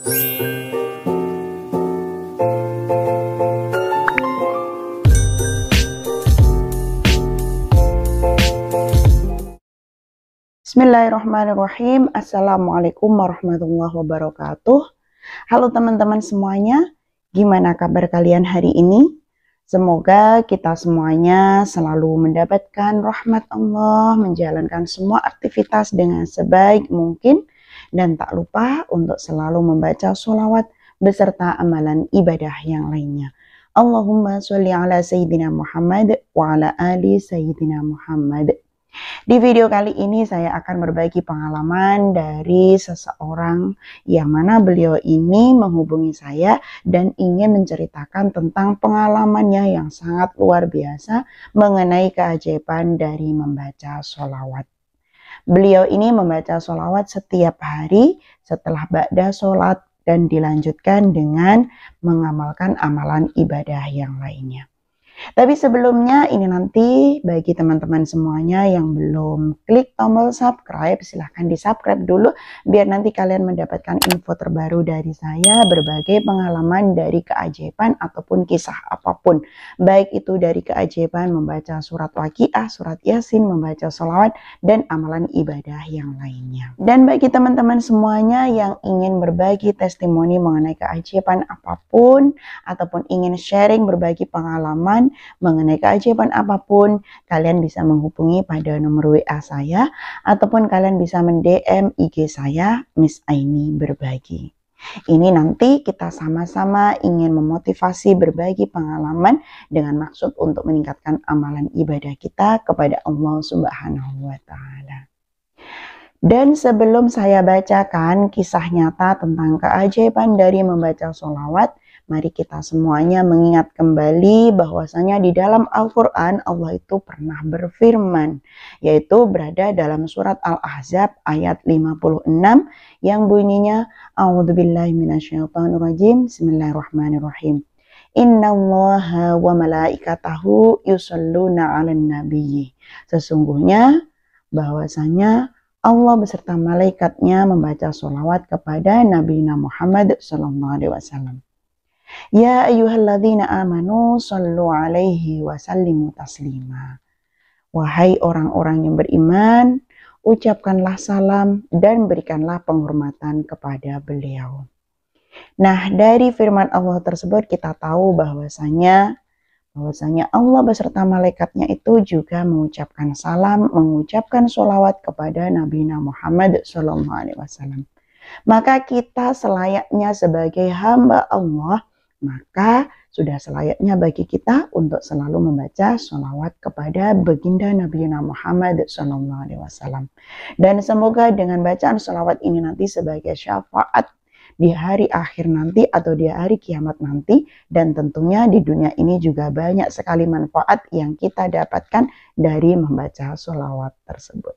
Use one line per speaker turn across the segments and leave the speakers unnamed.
Bismillahirrahmanirrahim. Assalamualaikum warahmatullahi wabarakatuh. Halo teman-teman semuanya, gimana kabar kalian hari ini? Semoga kita semuanya selalu mendapatkan rahmat Allah, menjalankan semua aktivitas dengan sebaik mungkin, dan tak lupa untuk selalu membaca sholawat beserta amalan ibadah yang lainnya. Allahumma sholli ala Sayyidina Muhammad wa ala ali Sayyidina Muhammad. Di video kali ini saya akan berbagi pengalaman dari seseorang yang mana beliau ini menghubungi saya dan ingin menceritakan tentang pengalamannya yang sangat luar biasa mengenai keajaiban dari membaca sholawat. Beliau ini membaca sholawat setiap hari setelah ba'da sholat dan dilanjutkan dengan mengamalkan amalan ibadah yang lainnya. Tapi sebelumnya ini nanti bagi teman-teman semuanya yang belum klik tombol subscribe, silahkan di subscribe dulu biar nanti kalian mendapatkan info terbaru dari saya, berbagai pengalaman dari keajaiban ataupun kisah apapun. Baik itu dari keajaiban membaca surat Waqiah, surat Yasin, membaca sholawat, dan amalan ibadah yang lainnya. Dan bagi teman-teman semuanya yang ingin berbagi testimoni mengenai keajaiban apapun ataupun ingin sharing berbagi pengalaman mengenai keajaiban apapun, kalian bisa menghubungi pada nomor WA saya ataupun kalian bisa mend-DM IG saya, Miss Aini Berbagi. Ini nanti kita sama-sama ingin memotivasi berbagi pengalaman dengan maksud untuk meningkatkan amalan ibadah kita kepada Allah Subhanahu wa Ta'ala. Dan sebelum saya bacakan kisah nyata tentang keajaiban dari membaca sholawat, mari kita semuanya mengingat kembali bahwasanya di dalam Al-Quran Allah itu pernah berfirman, yaitu berada dalam surat Al-Ahzab ayat 56 yang bunyinya A'udzubillahi minasyaitonirrajim, Bismillahirrahmanirrahim. Innallaha wa malaikatahu yusholluna 'alan nabiyyi. Sesungguhnya bahwasanya Allah beserta malaikatnya membaca sholawat kepada Nabi Muhammad SAW. Ya ayyuhalladzina amanu sallu alaihi wa sallimu taslima. Wahai orang-orang yang beriman, ucapkanlah salam dan berikanlah penghormatan kepada beliau. Nah, dari firman Allah tersebut kita tahu bahwasanya Allah beserta malaikatnya itu juga mengucapkan salam, mengucapkan sholawat kepada Nabi Muhammad SAW. Maka kita selayaknya sebagai hamba Allah, maka sudah selayaknya bagi kita untuk selalu membaca sholawat kepada baginda Nabi Muhammad SAW. Dan semoga dengan bacaan sholawat ini nanti sebagai syafaat di hari akhir nanti atau di hari kiamat nanti, dan tentunya di dunia ini juga banyak sekali manfaat yang kita dapatkan dari membaca sholawat tersebut.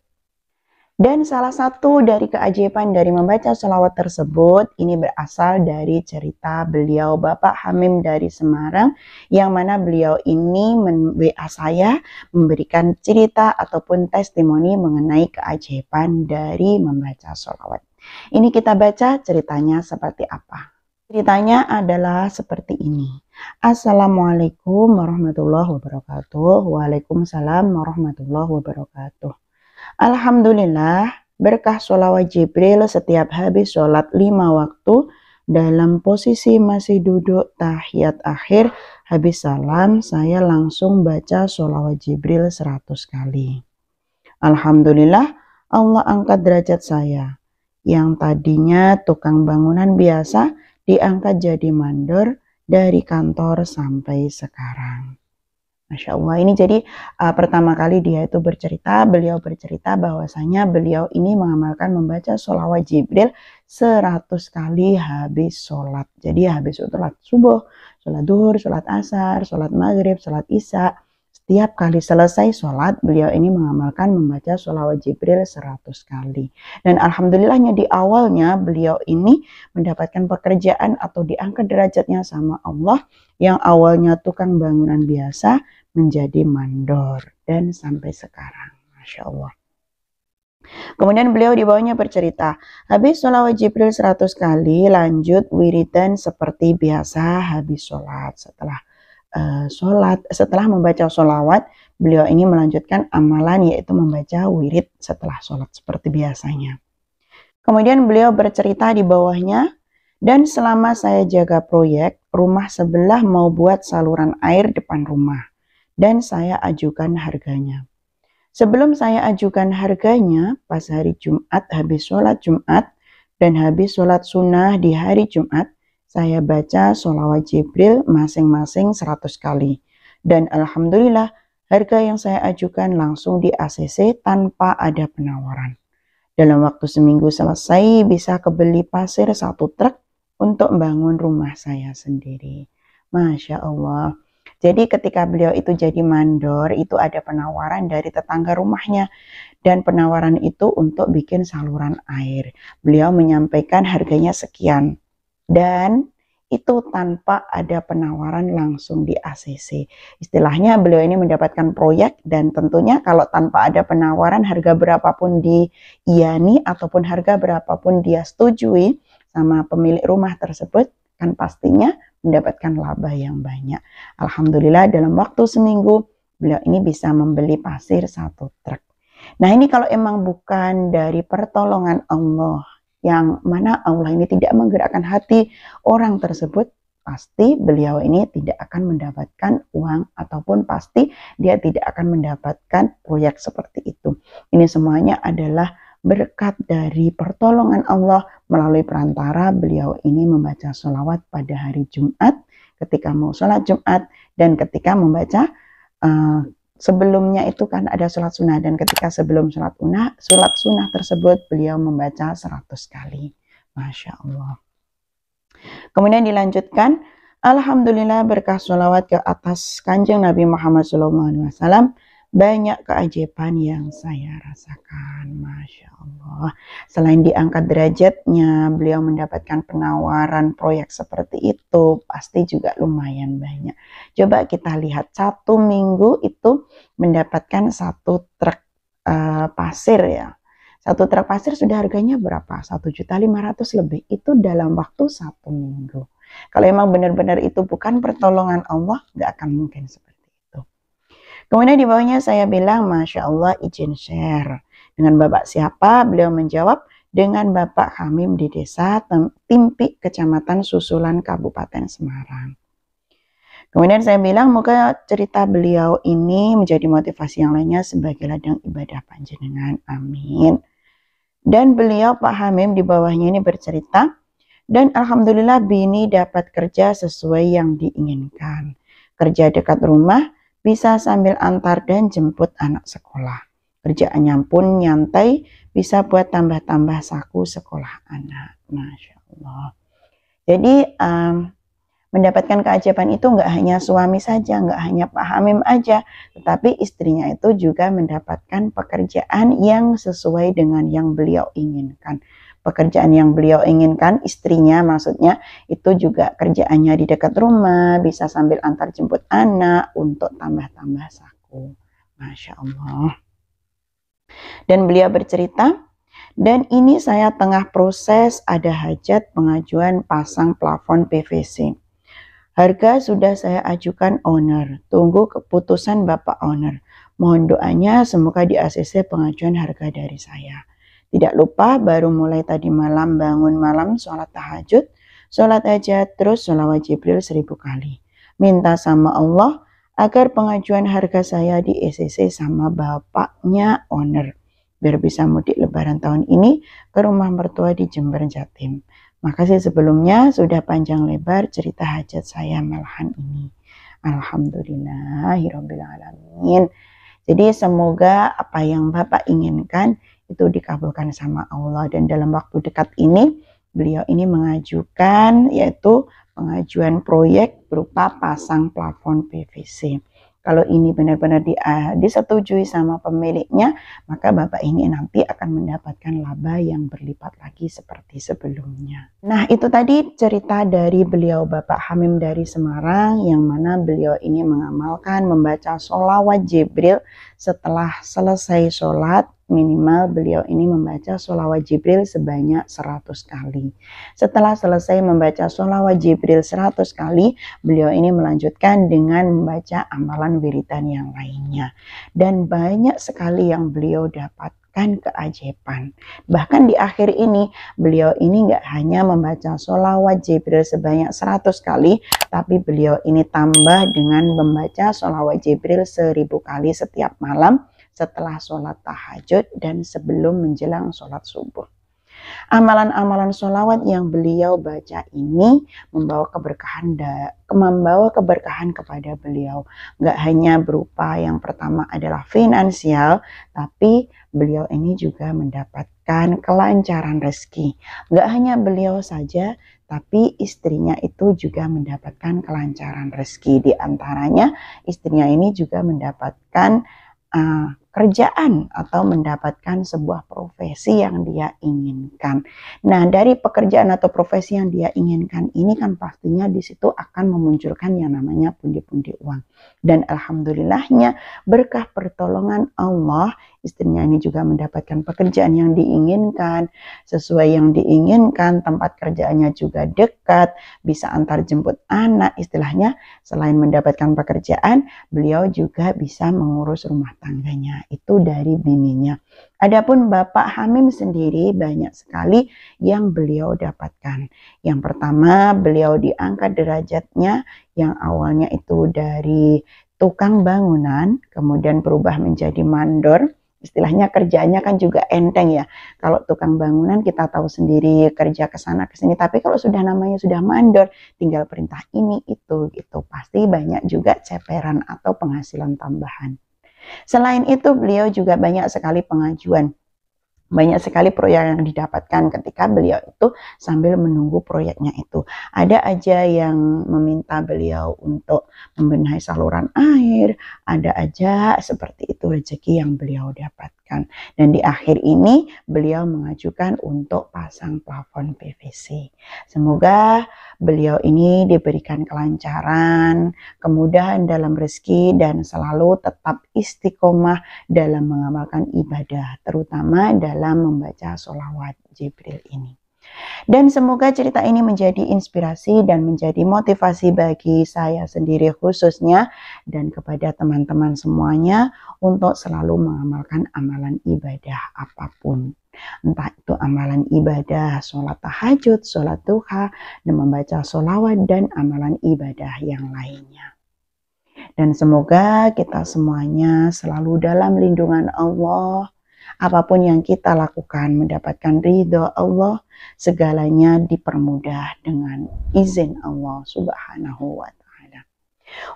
Dan salah satu dari keajaiban dari membaca sholawat tersebut ini berasal dari cerita beliau Bapak Hamim dari Semarang, yang mana beliau ini WA saya memberikan cerita ataupun testimoni mengenai keajaiban dari membaca sholawat. Ini kita baca ceritanya seperti apa. Ceritanya adalah seperti ini. Assalamualaikum warahmatullahi wabarakatuh. Waalaikumsalam warahmatullahi wabarakatuh. Alhamdulillah, berkah sholawat Jibril setiap habis sholat 5 waktu dalam posisi masih duduk tahiyat akhir, habis salam saya langsung baca sholawat Jibril 100 kali. Alhamdulillah, Allah angkat derajat saya. Yang tadinya tukang bangunan biasa diangkat jadi mandor dari kantor sampai sekarang. Masya Allah, ini jadi pertama kali beliau bercerita bahwasanya beliau ini mengamalkan membaca sholawat Jibril 100 kali habis sholat. Jadi habis sholat subuh, sholat duhur, sholat asar, sholat maghrib, sholat isya. Setiap kali selesai sholat, beliau ini mengamalkan membaca sholawat Jibril 100 kali. Dan alhamdulillahnya di awalnya beliau ini mendapatkan pekerjaan atau diangkat derajatnya sama Allah, yang awalnya tukang bangunan biasa menjadi mandor dan sampai sekarang. Masya Allah. Kemudian beliau di bawahnya bercerita, habis sholawat Jibril 100 kali, lanjut wiridan seperti biasa habis sholat. Setelah membaca sholawat, beliau ini melanjutkan amalan yaitu membaca wirid setelah sholat seperti biasanya. Kemudian beliau bercerita di bawahnya, dan selama saya jaga proyek, rumah sebelah mau buat saluran air depan rumah, dan saya ajukan harganya. Sebelum saya ajukan harganya, pas hari Jumat habis sholat Jumat dan habis sholat sunnah di hari Jumat, saya baca sholawat Jibril masing-masing 100 kali. Dan Alhamdulillah, harga yang saya ajukan langsung di ACC tanpa ada penawaran. Dalam waktu seminggu selesai, bisa kebeli pasir 1 truk untuk membangun rumah saya sendiri. Masya Allah. Jadi ketika beliau itu jadi mandor, itu ada penawaran dari tetangga rumahnya. Dan penawaran itu untuk bikin saluran air. Beliau menyampaikan harganya sekian. Dan itu tanpa ada penawaran langsung di ACC. Istilahnya beliau ini mendapatkan proyek, dan tentunya kalau tanpa ada penawaran, harga berapapun diiyani ataupun harga berapapun dia setujui sama pemilik rumah tersebut, kan pastinya mendapatkan laba yang banyak. Alhamdulillah dalam waktu seminggu beliau ini bisa membeli pasir 1 truk. Nah ini kalau emang bukan dari pertolongan Allah, yang mana Allah ini tidak menggerakkan hati orang tersebut, pasti beliau ini tidak akan mendapatkan uang, ataupun pasti dia tidak akan mendapatkan proyek seperti itu. Ini semuanya adalah berkat dari pertolongan Allah melalui perantara beliau ini membaca sholawat pada hari Jumat ketika mau sholat Jumat, dan ketika membaca sebelumnya itu kan ada sholat sunnah, dan ketika sebelum sholat sunnah tersebut beliau membaca 100 kali. Masya Allah. Kemudian dilanjutkan, Alhamdulillah berkah sholawat ke atas Kanjeng Nabi Muhammad SAW, banyak keajaiban yang saya rasakan. Masya Allah. Selain diangkat derajatnya, beliau mendapatkan penawaran proyek seperti itu, pasti juga lumayan banyak. Coba kita lihat, 1 minggu itu mendapatkan 1 truk pasir ya. 1 truk pasir sudah harganya berapa? 1.500.000 lebih. Itu dalam waktu 1 minggu. Kalau emang benar-benar itu bukan pertolongan Allah, gak akan mungkin seperti itu. Kemudian di bawahnya saya bilang, Masya Allah, izin share. Dengan Bapak siapa? Beliau menjawab, dengan Bapak Hamim di desa Timpi, Kecamatan Susulan, Kabupaten Semarang. Kemudian saya bilang, moga cerita beliau ini menjadi motivasi yang lainnya sebagai ladang ibadah panjenengan. Amin. Dan beliau, Pak Hamim, di bawahnya ini bercerita, dan Alhamdulillah bini dapat kerja sesuai yang diinginkan. Kerja dekat rumah, bisa sambil antar dan jemput anak sekolah. Kerjaannya pun nyantai, bisa buat tambah-tambah saku sekolah anak. Masya Allah. Jadi mendapatkan keajaiban itu nggak hanya suami saja, nggak hanya Pak Hamim aja, tetapi istrinya itu juga mendapatkan pekerjaan yang sesuai dengan yang beliau inginkan. Pekerjaan yang beliau inginkan, istrinya maksudnya, itu juga kerjaannya di dekat rumah, bisa sambil antar jemput anak untuk tambah-tambah saku. Masya Allah. Dan beliau bercerita, dan ini saya tengah proses ada hajat pengajuan pasang plafon PVC. Harga sudah saya ajukan owner, tunggu keputusan Bapak owner. Mohon doanya semoga di ACC pengajuan harga dari saya. Tidak lupa baru mulai tadi malam bangun malam sholat tahajud, sholat hajat, terus sholawat Jibril 1000 kali. Minta sama Allah agar pengajuan harga saya di ACC sama bapaknya owner, biar bisa mudik lebaran tahun ini ke rumah mertua di Jember, Jatim. Makasih sebelumnya sudah panjang lebar cerita hajat saya malahan ini. Alhamdulillahirabbil alamin. Jadi semoga apa yang Bapak inginkan itu dikabulkan sama Allah, dan dalam waktu dekat ini beliau ini mengajukan yaitu pengajuan proyek berupa pasang plafon PVC. Kalau ini benar-benar disetujui sama pemiliknya, maka Bapak ini nanti akan mendapatkan laba yang berlipat lagi seperti sebelumnya. Nah, itu tadi cerita dari beliau Bapak Hamim dari Semarang, yang mana beliau ini mengamalkan membaca sholawat Jibril setelah selesai sholat minimal beliau ini membaca sholawat Jibril sebanyak 100 kali. Setelah selesai membaca sholawat Jibril 100 kali, beliau ini melanjutkan dengan membaca amalan wiridan yang lainnya. Dan banyak sekali yang beliau dapatkan keajaiban. Bahkan di akhir ini, beliau ini nggak hanya membaca sholawat Jibril sebanyak 100 kali, tapi beliau ini tambah dengan membaca sholawat Jibril 1000 kali setiap malam setelah sholat tahajud dan sebelum menjelang sholat subuh. Amalan-amalan sholawat yang beliau baca ini membawa keberkahan kepada beliau. Nggak hanya berupa yang pertama adalah finansial, tapi beliau ini juga mendapatkan kelancaran rezeki. Nggak hanya beliau saja, tapi istrinya itu juga mendapatkan kelancaran rezeki. Di antaranya istrinya ini juga mendapatkan kerjaan atau mendapatkan sebuah profesi yang dia inginkan. Nah, dari pekerjaan atau profesi yang dia inginkan ini kan pastinya di situ akan memunculkan yang namanya pundi-pundi uang. Dan alhamdulillahnya berkah pertolongan Allah, istrinya ini juga mendapatkan pekerjaan yang diinginkan, sesuai yang diinginkan, tempat kerjaannya juga dekat, bisa antar jemput anak, istilahnya selain mendapatkan pekerjaan, beliau juga bisa mengurus rumah tangganya. Itu dari bininya. Adapun Bapak Hamim sendiri banyak sekali yang beliau dapatkan. Yang pertama, beliau diangkat derajatnya yang awalnya itu dari tukang bangunan, kemudian berubah menjadi mandor. Istilahnya kerjanya kan juga enteng ya. Kalau tukang bangunan kita tahu sendiri kerja ke sana ke sini, tapi kalau sudah namanya sudah mandor, tinggal perintah ini itu gitu. Pasti banyak juga ceperan atau penghasilan tambahan. Selain itu beliau juga banyak sekali pengajuan. Banyak sekali proyek yang didapatkan ketika beliau itu sambil menunggu proyeknya itu. Ada aja yang meminta beliau untuk membenahi saluran air, ada aja seperti itu rezeki yang beliau dapatkan. Dan di akhir ini beliau mengajukan untuk pasang plafon PVC. Semoga beliau ini diberikan kelancaran, kemudahan dalam rezeki, dan selalu tetap istiqomah dalam mengamalkan ibadah, terutama dalam membaca sholawat Jibril ini. Dan semoga cerita ini menjadi inspirasi dan menjadi motivasi bagi saya sendiri khususnya dan kepada teman-teman semuanya untuk selalu mengamalkan amalan ibadah apapun. Entah itu amalan ibadah, sholat tahajud, sholat duha, dan membaca sholawat dan amalan ibadah yang lainnya. Dan semoga kita semuanya selalu dalam lindungan Allah. Apapun yang kita lakukan mendapatkan ridho Allah, segalanya dipermudah dengan izin Allah Subhanahu wa ta'ala.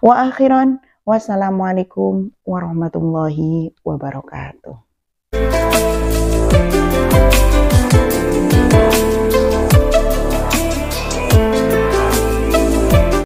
Wa akhiran, wassalamualaikum warahmatullahi wabarakatuh.